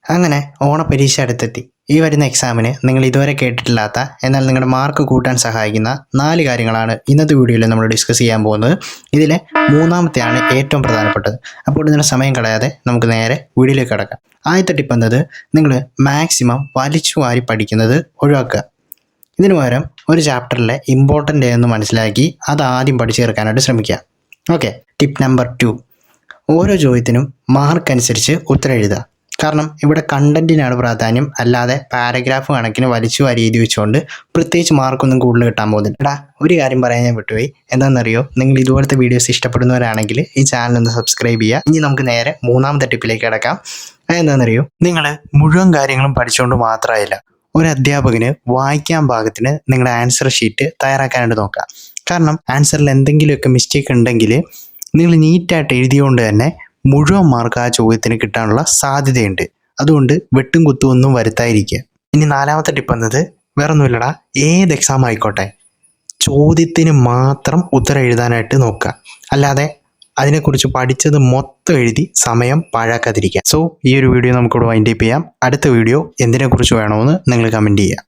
അങ്ങനെ ഓണപരീക്ഷ അടുത്തെത്തി. ഈ വരുന്ന എക്സാമിന് നിങ്ങൾ ഇതുവരെ കേട്ടിട്ടില്ലാത്ത എന്നാൽ നിങ്ങളുടെ മാർക്ക് കൂട്ടാൻ സഹായിക്കുന്ന 4 കാര്യങ്ങളാണ് ഇന്നത്തെ വീഡിയോയിൽ നമ്മൾ ഡിസ്കസ് ചെയ്യാൻ പോകുന്നത്. ഇതിലെ മൂന്നാമത്തെയാണ് ഏറ്റവും പ്രധാനപ്പെട്ടത്. അപ്പോൾ ഇതിന് സമയം കളയാതെ നമുക്ക് നേരെ വീഡിയോയിലേക്ക് കടക്കാം. ആദ്യത്തെ ടിപ്പ് എന്നത് നിങ്ങൾ മാക്സിമം വലിച്ചു വാരി പഠിക്കുന്നത് ഒഴിവാക്കുക. ഇതിനു പകരം ഒരു ചാപ്റ്ററിലെ ഇമ്പോർട്ടൻ്റ് എന്ന് മനസ്സിലാക്കി അത് ആദ്യം പഠിച്ചു തീർക്കാനായിട്ട് ശ്രമിക്കുക. ഓക്കെ. ടിപ്പ് നമ്പർ 2, ഓരോ ചോദ്യത്തിനും മാർക്ക് അനുസരിച്ച് ഉത്തരം എഴുതുക. കാരണം ഇവിടെ കണ്ടൻറ്റിനാണ് പ്രാധാന്യം, അല്ലാതെ പാരഗ്രാഫ് കണക്കിന് വലിച്ചു വാരി എഴുതി വെച്ചുകൊണ്ട് പ്രത്യേകിച്ച് മാർക്കൊന്നും കൂടുതൽ കിട്ടാൻ പോകുന്നില്ല. എടാ, ഒരു കാര്യം പറയാൻ ഞാൻ വിട്ടുപോയി. എന്താണെന്നറിയോ, നിങ്ങൾ ഇതുപോലത്തെ വീഡിയോസ് ഇഷ്ടപ്പെടുന്നവരാണെങ്കിൽ ഈ ചാനൽ ഒന്ന് സബ്സ്ക്രൈബ് ചെയ്യുക. ഇനി നമുക്ക് നേരെ മൂന്നാമത്തെ ടിപ്പിലേക്ക് കിടക്കാം. അതെന്താണെന്നറിയോ, നിങ്ങൾ മുഴുവൻ കാര്യങ്ങളും പഠിച്ചുകൊണ്ട് മാത്രമായില്ല, ഒരു അധ്യാപകന് വായിക്കാൻ പാകത്തിന് നിങ്ങളുടെ ആൻസർ ഷീറ്റ് തയ്യാറാക്കാനായിട്ട് നോക്കുക. കാരണം ആൻസറിൽ എന്തെങ്കിലുമൊക്കെ മിസ്റ്റേക്ക് ഉണ്ടെങ്കിൽ നിങ്ങൾ നീറ്റായിട്ട് എഴുതിയോണ്ട് തന്നെ മുഴുവൻ മാർക്ക് ആ ചോദ്യത്തിന് കിട്ടാനുള്ള സാധ്യതയുണ്ട്. അതുകൊണ്ട് വെട്ടും കുത്തും ഒന്നും വരുത്താതിരിക്കുക. ഇനി നാലാമത്തെ ടിപ്പ് എന്നത് വേറൊന്നുമില്ലടാ, ഏത് എക്സാം ആയിക്കോട്ടെ ചോദ്യത്തിന് മാത്രം ഉത്തരം എഴുതാനായിട്ട് നോക്കുക. അല്ലാതെ അതിനെക്കുറിച്ച് പഠിച്ചത് മൊത്തം എഴുതി സമയം പാഴാക്കാതിരിക്കുക. സോ ഈ ഒരു വീഡിയോ നമുക്കിവിടെ വൈൻഡ് അപ്പ് ചെയ്യാം. അടുത്ത വീഡിയോ എന്തിനെക്കുറിച്ച് വേണമെന്ന് നിങ്ങൾ കമൻറ്റ് ചെയ്യുക.